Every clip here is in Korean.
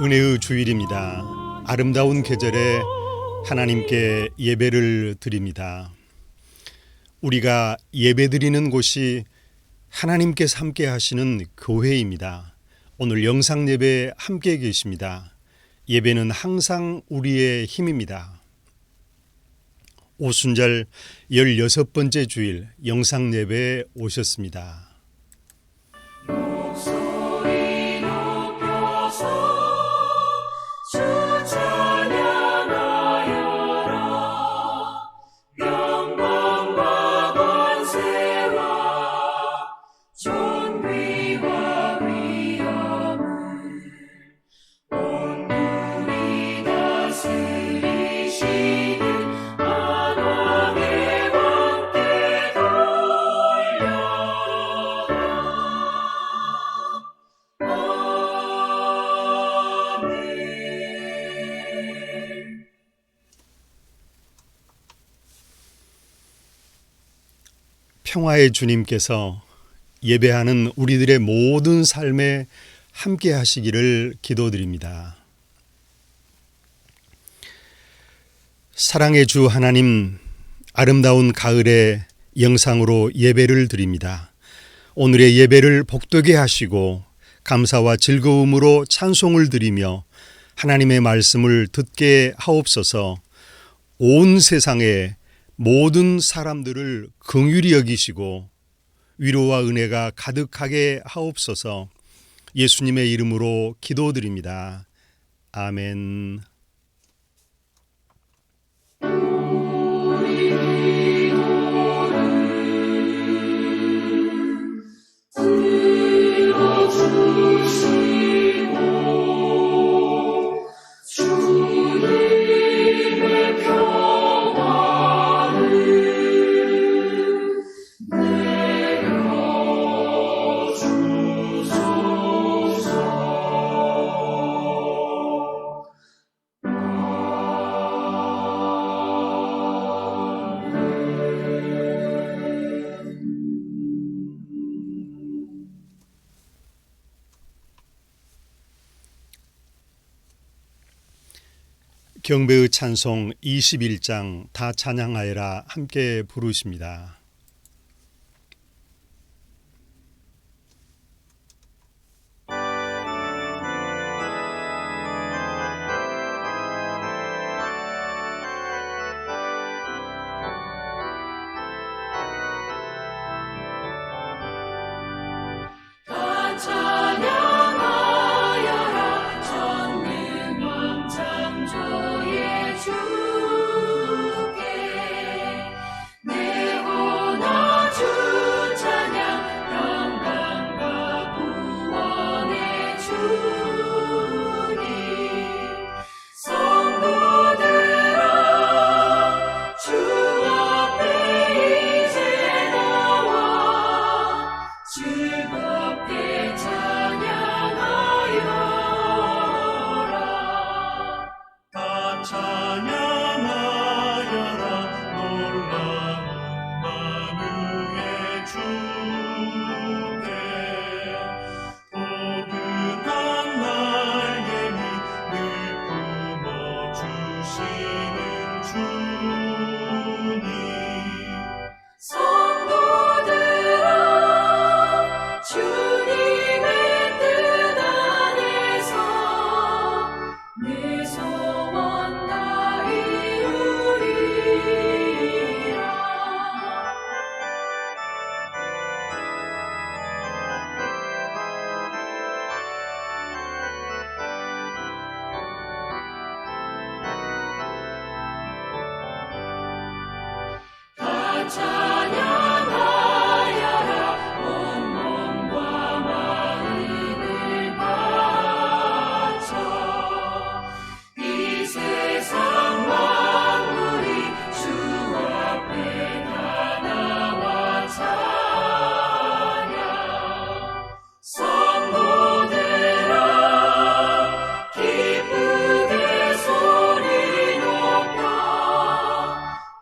은혜의 주일입니다. 아름다운 계절에 하나님께 예배를 드립니다. 우리가 예배드리는 곳이 하나님께서 함께 하시는 교회입니다. 오늘 영상 예배 함께 계십니다. 예배는 항상 우리의 힘입니다. 오순절 16번째 주일 영상 예배에 오셨습니다. 평화의 주님께서 예배하는 우리들의 모든 삶에 함께 하시기를 기도드립니다. 사랑의 주 하나님, 아름다운 가을의 영상으로 예배를 드립니다. 오늘의 예배를 복되게 하시고 감사와 즐거움으로 찬송을 드리며 하나님의 말씀을 듣게 하옵소서. 온 세상에 모든 사람들을 긍휼히 여기시고 위로와 은혜가 가득하게 하옵소서. 예수님의 이름으로 기도드립니다. 아멘. 경배의 찬송 21장 다 찬양하여라 함께 부르십니다.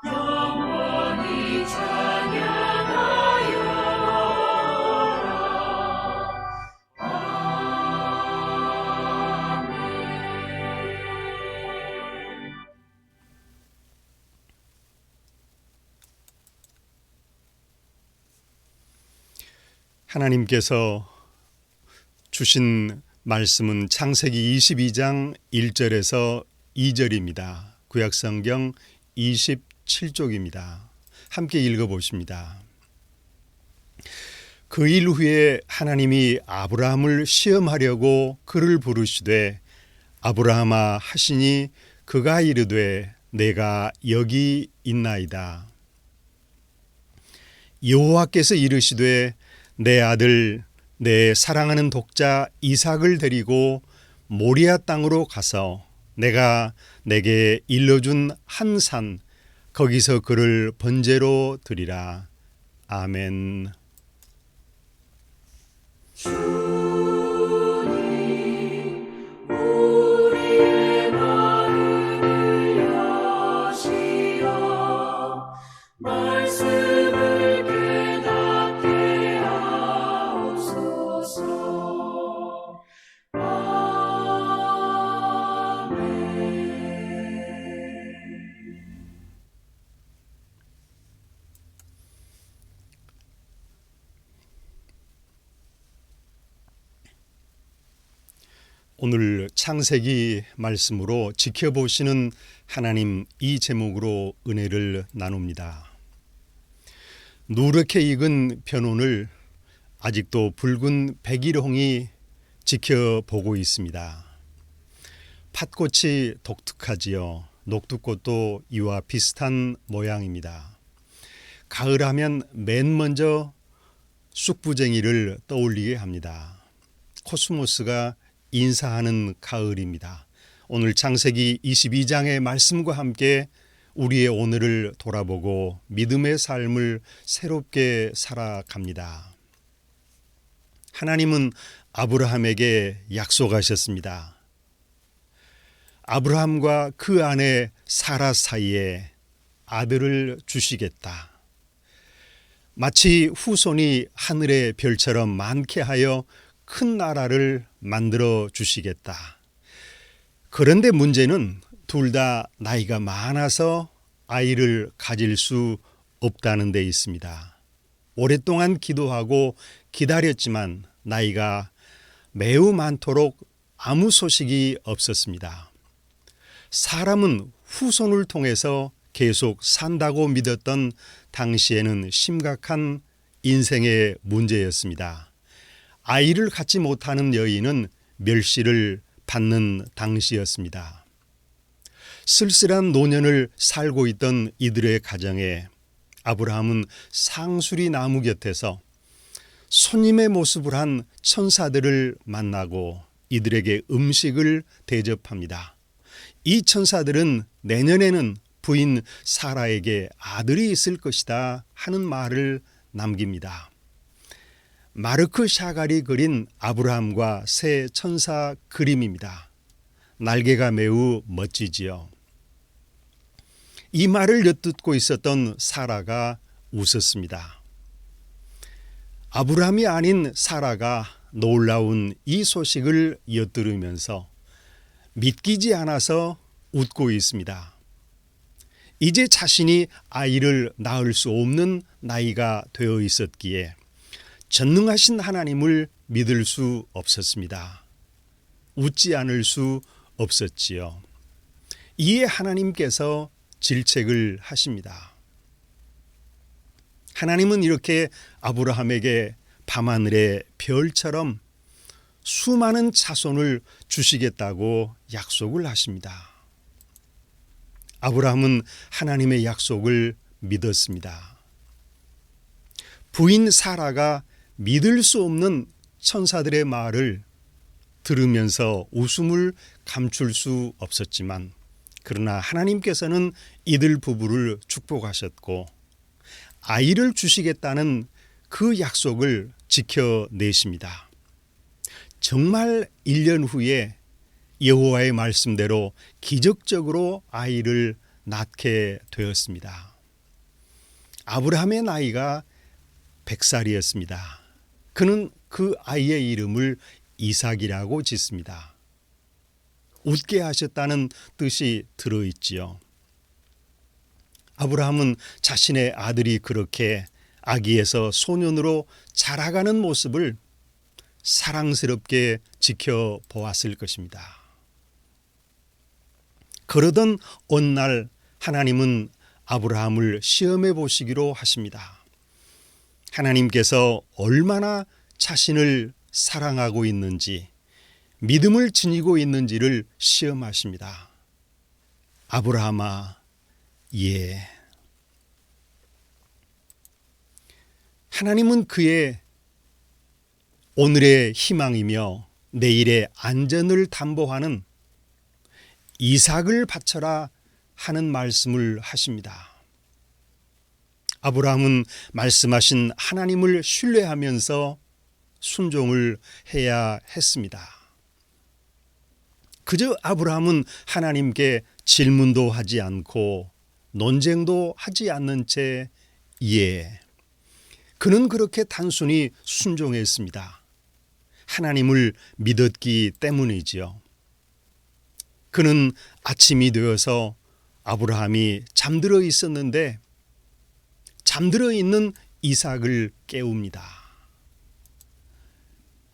영원히 하나님께서 주신 말씀은 창세기 22장 1절에서 2절입니다. 구약성경 27쪽입니다. 함께 읽어보십니다. 그 일 후에 하나님이 아브라함을 시험하려고 그를 부르시되 아브라함아 하시니 그가 이르되 내가 여기 있나이다. 여호와께서 이르시되 내 아들 내 사랑하는 독자 이삭을 데리고 모리아 땅으로 가서 내가 내게 일러준 한 산 거기서 그를 번제로 드리라. 아멘. 우리의 마음을 여시어 말씀을 깨닫게 하옵소서. 오늘 창세기 말씀으로 지켜보시는 하나님 이 제목으로 은혜를 나눕니다. 누렇게 익은 변온을 아직도 붉은 백일홍이 지켜보고 있습니다. 팥꽃이 독특하지요. 녹두꽃도 이와 비슷한 모양입니다. 가을하면 맨 먼저 쑥부쟁이를 떠올리게 합니다. 코스모스가 인사하는 가을입니다. 오늘 창세기 22장의 말씀과 함께 우리의 오늘을 돌아보고 믿음의 삶을 새롭게 살아갑니다. 하나님은 아브라함에게 약속하셨습니다. 아브라함과 그 아내 사라 사이에 아들을 주시겠다. 마치 후손이 하늘의 별처럼 많게 하여 큰 나라를 만들어 주시겠다. 그런데 문제는 둘 다 나이가 많아서 아이를 가질 수 없다는 데 있습니다. 오랫동안 기도하고 기다렸지만 나이가 매우 많도록 아무 소식이 없었습니다. 사람은 후손을 통해서 계속 산다고 믿었던 당시에는 심각한 인생의 문제였습니다. 아이를 갖지 못하는 여인은 멸시를 받는 당시였습니다. 쓸쓸한 노년을 살고 있던 이들의 가정에 아브라함은 상수리 나무 곁에서 손님의 모습을 한 천사들을 만나고 이들에게 음식을 대접합니다. 이 천사들은 내년에는 부인 사라에게 아들이 있을 것이다 하는 말을 남깁니다. 마르크 샤갈이 그린 아브라함과 새 천사 그림입니다. 날개가 매우 멋지지요. 이 말을 엿듣고 있었던 사라가 웃었습니다. 아브라함이 아닌 사라가 놀라운 이 소식을 엿들으면서 믿기지 않아서 웃고 있습니다. 이제 자신이 아이를 낳을 수 없는 나이가 되어 있었기에 전능하신 하나님을 믿을 수 없었습니다. 웃지 않을 수 없었지요. 이에 하나님께서 질책을 하십니다. 하나님은 이렇게 아브라함에게 밤하늘의 별처럼 수많은 자손을 주시겠다고 약속을 하십니다. 아브라함은 하나님의 약속을 믿었습니다. 부인 사라가 믿을 수 없는 천사들의 말을 들으면서 웃음을 감출 수 없었지만 그러나 하나님께서는 이들 부부를 축복하셨고 아이를 주시겠다는 그 약속을 지켜내십니다. 정말 1년 후에 여호와의 말씀대로 기적적으로 아이를 낳게 되었습니다. 아브라함의 나이가 100살이었습니다. 그는 그 아이의 이름을 이삭이라고 짓습니다. 웃게 하셨다는 뜻이 들어있지요. 아브라함은 자신의 아들이 그렇게 아기에서 소년으로 자라가는 모습을 사랑스럽게 지켜보았을 것입니다. 그러던 어느 날 하나님은 아브라함을 시험해 보시기로 하십니다. 하나님께서 얼마나 자신을 사랑하고 있는지, 믿음을 지니고 있는지를 시험하십니다. 아브라함아, 예. 하나님은 그의 오늘의 희망이며 내일의 안전을 담보하는 이삭을 바쳐라 하는 말씀을 하십니다. 아브라함은 말씀하신 하나님을 신뢰하면서 순종을 해야 했습니다. 그저 아브라함은 하나님께 질문도 하지 않고 논쟁도 하지 않는 채 예. 그는 그렇게 단순히 순종했습니다. 하나님을 믿었기 때문이지요. 그는 아침이 되어서 아브라함이 잠들어 있었는데 잠들어 있는 이삭을 깨웁니다.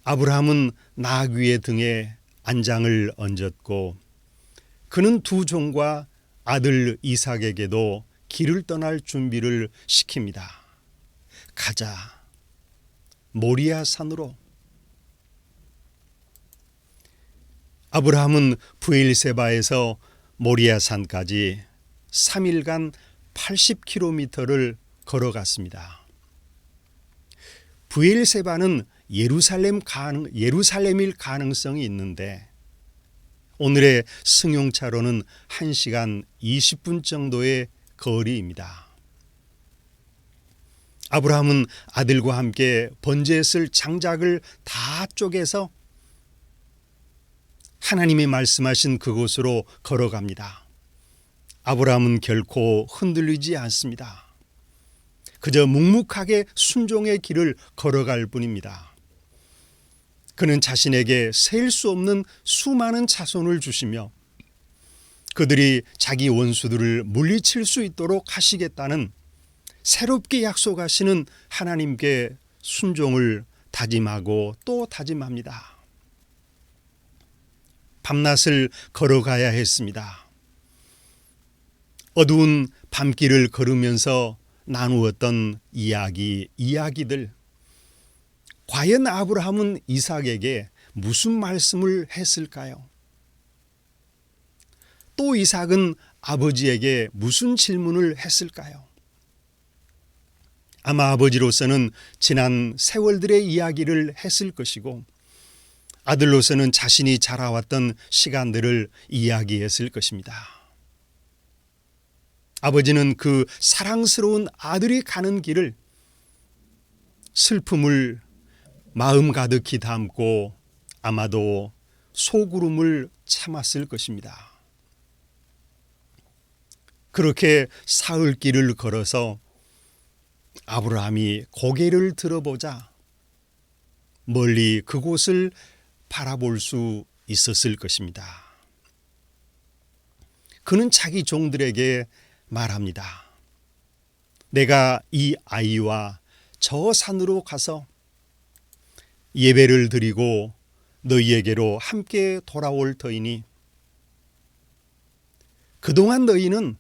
아브라함은 나귀의 등에 안장을 얹었고 그는 두 종과 아들 이삭에게도 길을 떠날 준비를 시킵니다. 가자, 모리아 산으로. 아브라함은 브엘세바에서 모리아 산까지 3일간 80km를 걸어갔습니다. 브엘세바는 예루살렘일 가능성이 있는데 오늘의 승용차로는 1시간 20분 정도의 거리입니다. 아브라함은 아들과 함께 번제에 쓸 장작을 다 쪼개서 하나님이 말씀하신 그곳으로 걸어갑니다. 아브라함은 결코 흔들리지 않습니다. 그저 묵묵하게 순종의 길을 걸어갈 뿐입니다. 그는 자신에게 셀 수 없는 수많은 자손을 주시며 그들이 자기 원수들을 물리칠 수 있도록 하시겠다는 새롭게 약속하시는 하나님께 순종을 다짐하고 또 다짐합니다. 밤낮을 걸어가야 했습니다. 어두운 밤길을 걸으면서 나누었던 이야기들. 과연 아브라함은 이삭에게 무슨 말씀을 했을까요? 또 이삭은 아버지에게 무슨 질문을 했을까요? 아마 아버지로서는 지난 세월들의 이야기를 했을 것이고 아들로서는 자신이 자라왔던 시간들을 이야기했을 것입니다. 아버지는 그 사랑스러운 아들이 가는 길을 슬픔을 마음 가득히 담고 아마도 소구름을 참았을 것입니다. 그렇게 사흘길을 걸어서 아브라함이 고개를 들어보자 멀리 그곳을 바라볼 수 있었을 것입니다. 그는 자기 종들에게 말합니다. 내가 이 아이와 저 산으로 가서 예배를 드리고 너희에게로 함께 돌아올 터이니 그동안 너희는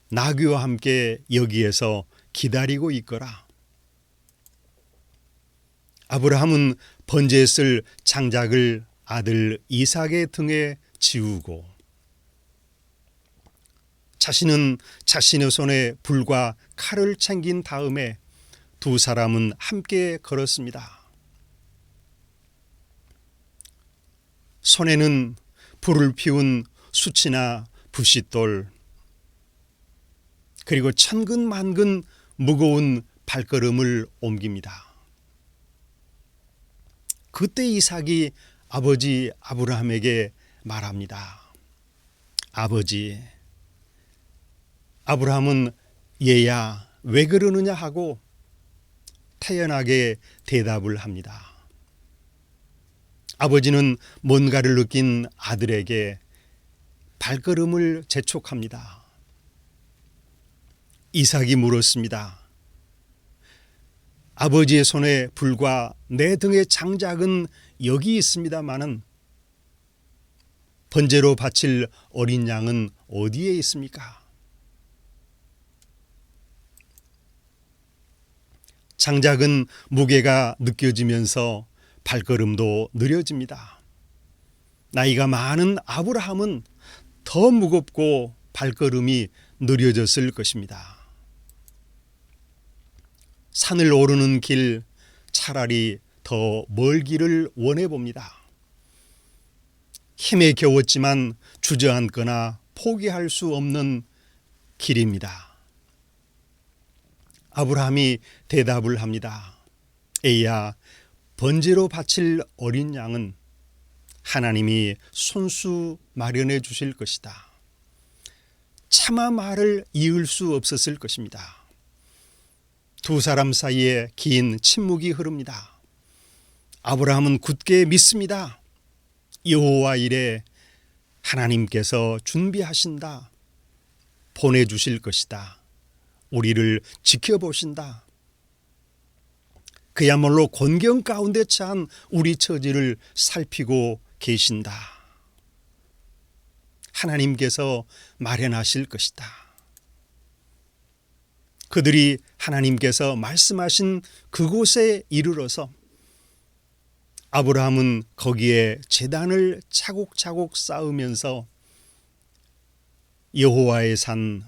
나귀와 함께 여기에서 기다리고 있거라. 아브라함은 번제에 쓸 장작을 아들 이삭의 등에 지우고 자신은 자신의 손에 불과 칼을 챙긴 다음에 두 사람은 함께 걸었습니다. 손에는 불을 피운 숯이나 부싯돌 그리고 천근만근 무거운 발걸음을 옮깁니다. 그때 이삭이 아버지 아브라함에게 말합니다. 아버지. 아브라함은 얘야 왜 그러느냐 하고 태연하게 대답을 합니다. 아버지는 뭔가를 느낀 아들에게 발걸음을 재촉합니다. 이삭이 물었습니다. 아버지의 손에 불과 내 등의 장작은 여기 있습니다마는 번제로 바칠 어린 양은 어디에 있습니까? 장작은 무게가 느껴지면서 발걸음도 느려집니다. 나이가 많은 아브라함은 더 무겁고 발걸음이 느려졌을 것입니다. 산을 오르는 길, 차라리 더 멀기를 원해 봅니다. 힘에 겨웠지만 주저앉거나 포기할 수 없는 길입니다. 아브라함이 대답을 합니다. 에이야, 번제로 바칠 어린 양은 하나님이 손수 마련해 주실 것이다. 차마 말을 이을 수 없었을 것입니다. 두 사람 사이에 긴 침묵이 흐릅니다. 아브라함은 굳게 믿습니다. 여호와 이레, 하나님께서 준비하신다. 보내주실 것이다. 우리를 지켜보신다. 그야말로 곤경 가운데 처한 우리 처지를 살피고 계신다. 하나님께서 마련하실 것이다. 그들이 하나님께서 말씀하신 그곳에 이르러서 아브라함은 거기에 제단을 차곡차곡 쌓으면서 여호와의 산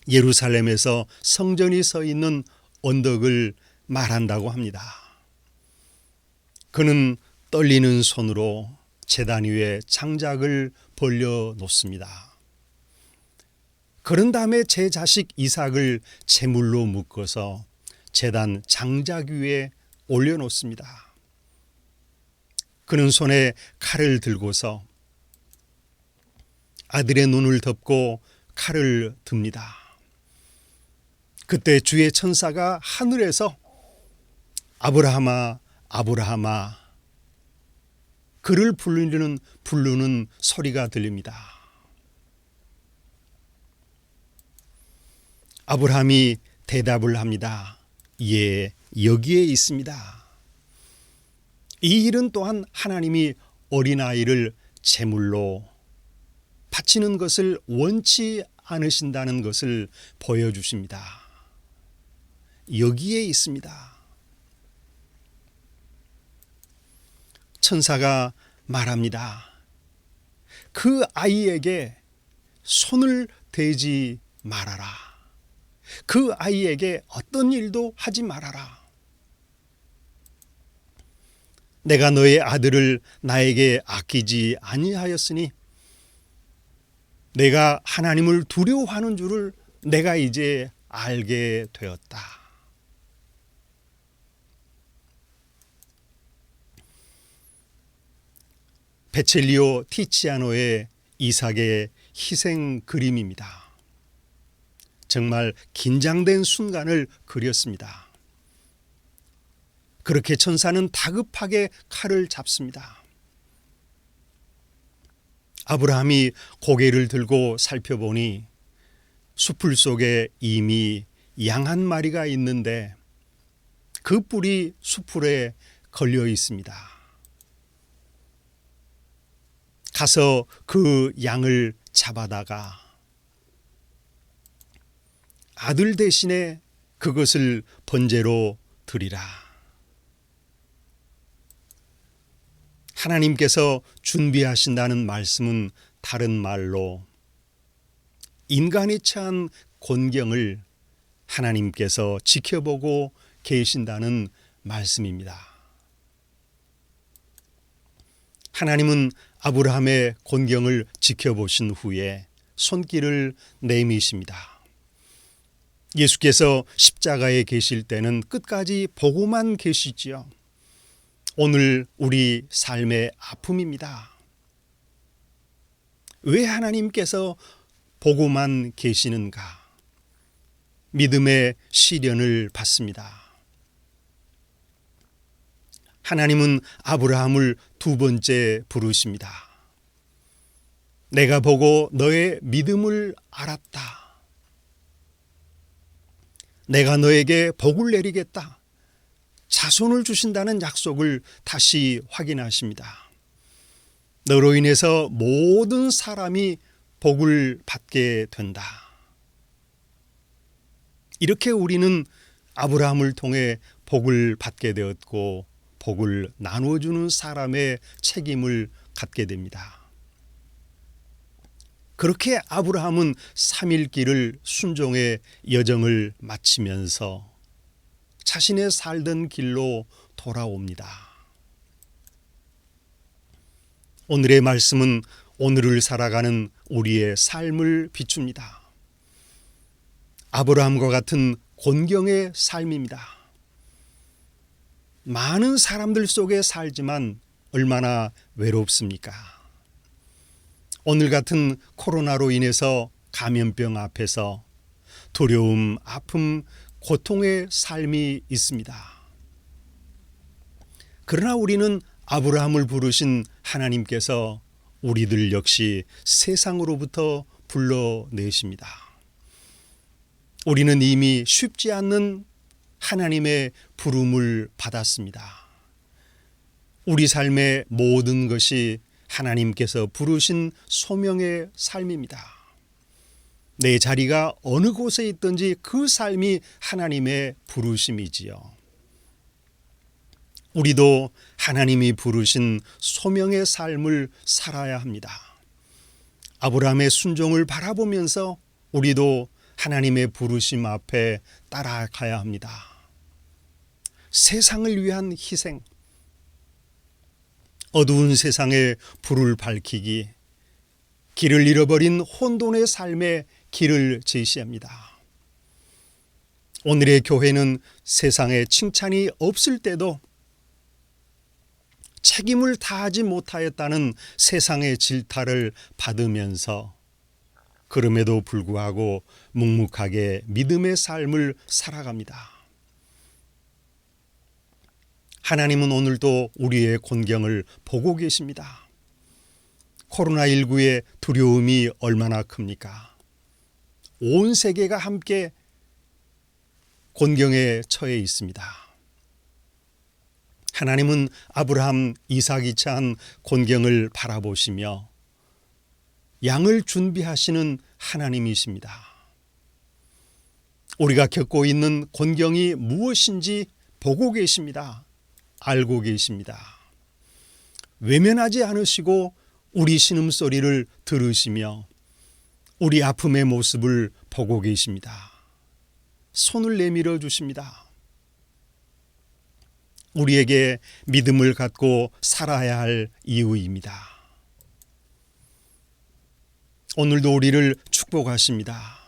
예루살렘에서 성전이 서 있는 언덕을 말한다고 합니다. 그는 떨리는 손으로 제단 위에 장작을 벌려 놓습니다. 그런 다음에 제 자식 이삭을 제물로 묶어서 제단 장작 위에 올려놓습니다. 그는 손에 칼을 들고서 아들의 눈을 덮고 칼을 듭니다. 그때 주의 천사가 하늘에서 아브라함아, 아브라함아, 그를 부르는 소리가 들립니다. 아브라함이 대답을 합니다. 예, 여기에 있습니다. 이 일은 또한 하나님이 어린아이를 제물로 바치는 것을 원치 않으신다는 것을 보여주십니다. 여기에 있습니다. 천사가 말합니다. 그 아이에게 손을 대지 말아라. 그 아이에게 어떤 일도 하지 말아라. 내가 너의 아들을 나에게 아끼지 아니하였으니 내가 하나님을 두려워하는 줄을 내가 이제 알게 되었다. 베첼리오 티치아노의 이삭의 희생 그림입니다. 정말 긴장된 순간을 그렸습니다. 그렇게 천사는 다급하게 칼을 잡습니다. 아브라함이 고개를 들고 살펴보니 수풀 속에 이미 양 한 마리가 있는데 그 뿔이 수풀에 걸려 있습니다. 가서 그 양을 잡아다가 아들 대신에 그것을 번제로 드리라. 하나님께서 준비하신다는 말씀은 다른 말로 인간이 처한 곤경을 하나님께서 지켜보고 계신다는 말씀입니다. 하나님은 아브라함의 곤경을 지켜보신 후에 손길을 내미십니다. 예수께서 십자가에 계실 때는 끝까지 보고만 계시지요. 오늘 우리 삶의 아픔입니다. 왜 하나님께서 보고만 계시는가? 믿음의 시련을 받습니다. 하나님은 아브라함을 두 번째 부르십니다. 내가 보고 너의 믿음을 알았다. 내가 너에게 복을 내리겠다. 자손을 주신다는 약속을 다시 확인하십니다. 너로 인해서 모든 사람이 복을 받게 된다. 이렇게 우리는 아브라함을 통해 복을 받게 되었고 복을 나누어주는 사람의 책임을 갖게 됩니다. 그렇게 아브라함은 3일길을 순종의 여정을 마치면서 자신의 살던 길로 돌아옵니다. 오늘의 말씀은 오늘을 살아가는 우리의 삶을 비춥니다. 아브라함과 같은 곤경의 삶입니다. 많은 사람들 속에 살지만 얼마나 외롭습니까? 오늘 같은 코로나로 인해서 감염병 앞에서 두려움, 아픔, 고통의 삶이 있습니다. 그러나 우리는 아브라함을 부르신 하나님께서 우리들 역시 세상으로부터 불러내십니다. 우리는 이미 쉽지 않는 하나님의 부름을 받았습니다. 우리 삶의 모든 것이 하나님께서 부르신 소명의 삶입니다. 내 자리가 어느 곳에 있든지 그 삶이 하나님의 부르심이지요. 우리도 하나님이 부르신 소명의 삶을 살아야 합니다. 아브라함의 순종을 바라보면서 우리도 하나님의 부르심 앞에 따라가야 합니다. 세상을 위한 희생, 어두운 세상에 불을 밝히기, 길을 잃어버린 혼돈의 삶에 길을 제시합니다. 오늘의 교회는 세상에 칭찬이 없을 때도 책임을 다하지 못하였다는 세상의 질타를 받으면서 그럼에도 불구하고 묵묵하게 믿음의 삶을 살아갑니다. 하나님은 오늘도 우리의 곤경을 보고 계십니다. 코로나19의 두려움이 얼마나 큽니까? 온 세계가 함께 곤경에 처해 있습니다. 하나님은 아브라함, 이삭이 처한 곤경을 바라보시며 양을 준비하시는 하나님이십니다. 우리가 겪고 있는 곤경이 무엇인지 보고 계십니다. 알고 계십니다. 외면하지 않으시고 우리 신음소리를 들으시며 우리 아픔의 모습을 보고 계십니다. 손을 내밀어 주십니다. 우리에게 믿음을 갖고 살아야 할 이유입니다. 오늘도 우리를 축복하십니다.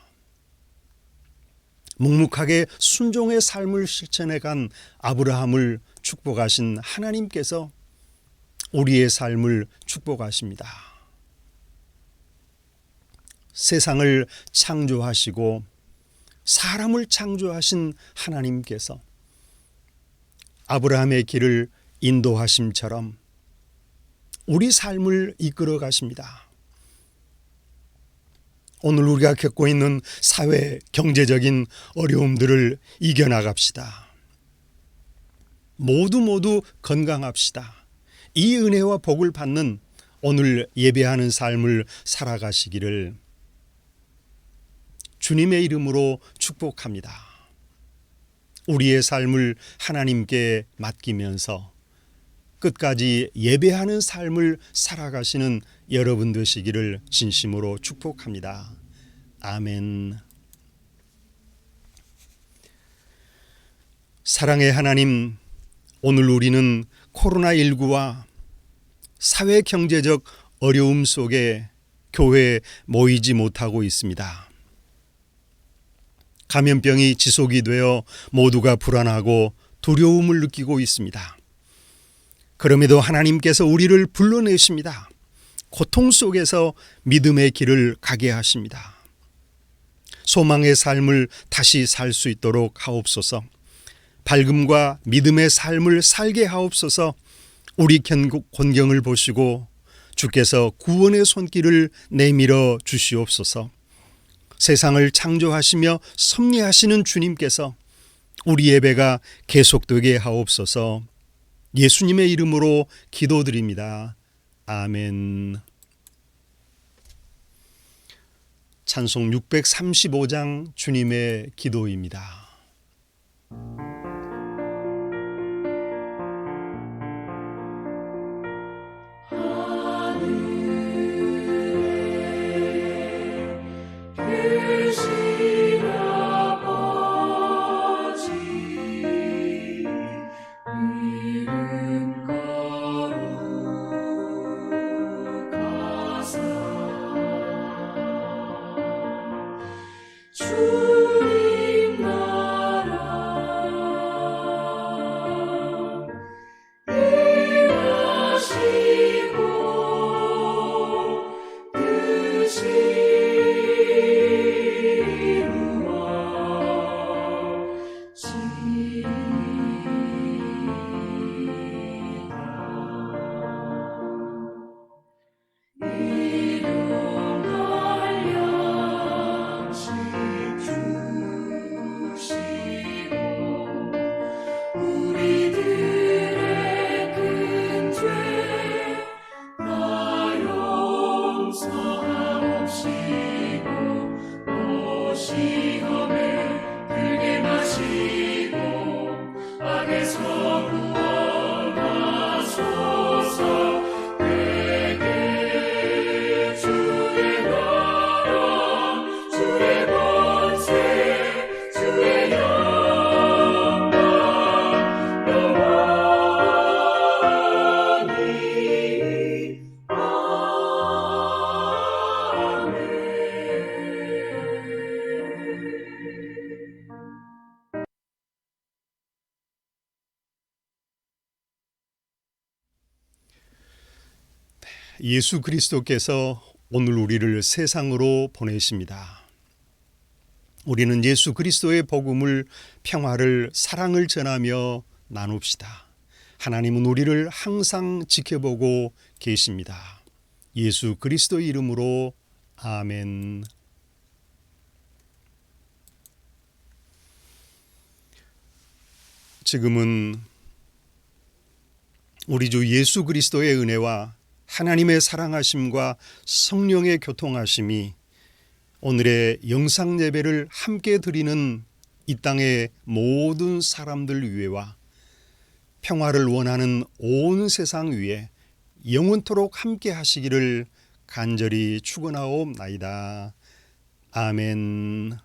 묵묵하게 순종의 삶을 실천해 간 아브라함을 축복하신 하나님께서 우리의 삶을 축복하십니다. 세상을 창조하시고 사람을 창조하신 하나님께서 아브라함의 길을 인도하심처럼 우리 삶을 이끌어 가십니다. 오늘 우리가 겪고 있는 사회, 경제적인 어려움들을 이겨나갑시다. 모두 건강합시다. 이 은혜와 복을 받는 오늘 예배하는 삶을 살아가시기를 주님의 이름으로 축복합니다. 우리의 삶을 하나님께 맡기면서 끝까지 예배하는 삶을 살아가시는 여러분 되시기를 진심으로 축복합니다. 아멘. 사랑의 하나님, 오늘 우리는 코로나19와 사회 경제적 어려움 속에 교회에 모이지 못하고 있습니다. 감염병이 지속이 되어 모두가 불안하고 두려움을 느끼고 있습니다. 그럼에도 하나님께서 우리를 불러내십니다. 고통 속에서 믿음의 길을 가게 하십니다. 소망의 삶을 다시 살 수 있도록 하옵소서. 밝음과 믿음의 삶을 살게 하옵소서. 우리 곤경을 보시고 주께서 구원의 손길을 내밀어 주시옵소서. 세상을 창조하시며 섭리하시는 주님께서 우리 예배가 계속되게 하옵소서. 예수님의 이름으로 기도드립니다. 아멘. 찬송 635장 주님의 기도입니다. 주님 나라 일하시고 뜻이 우리들의 큰 죄 다 용서하옵시고 또 시험에 들게 마시고 악에서 구원하소서. 내게 주의 나라 주의 권세 주의 영광 영원히 아멘. 예수 그리스도께서 오늘 우리를 세상으로 보내십니다. 우리는 예수 그리스도의 복음을, 평화를, 사랑을 전하며 나눕시다. 하나님은 우리를 항상 지켜보고 계십니다. 예수 그리스도의 이름으로 아멘. 지금은 우리 주 예수 그리스도의 은혜와 하나님의 사랑하심과 성령의 교통하심이 오늘의 영상 예배를 함께 드리는 이 땅의 모든 사람들 위에와 평화를 원하는 온 세상 위에 영원토록 함께 하시기를 간절히 축원하옵나이다. 아멘.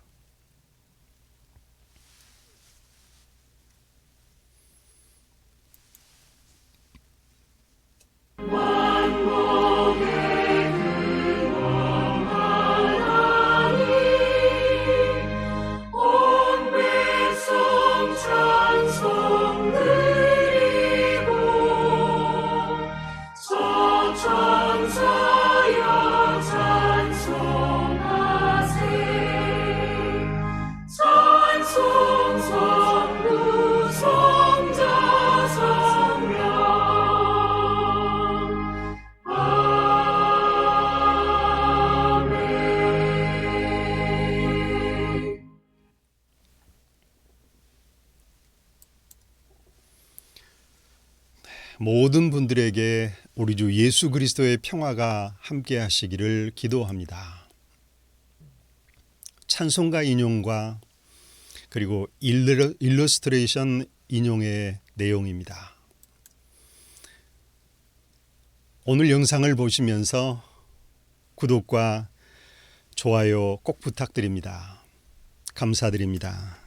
온 백성 찬송 드리고 서천사여 찬송하세. 찬송 성부 성자 성령 아멘. 모든 분들에게 우리 주 예수 그리스도의 평화가 함께 하시기를 기도합니다. 찬송가 인용과 그리고 일러스트레이션 인용의 내용입니다. 오늘 영상을 보시면서 구독과 좋아요 꼭 부탁드립니다. 감사드립니다.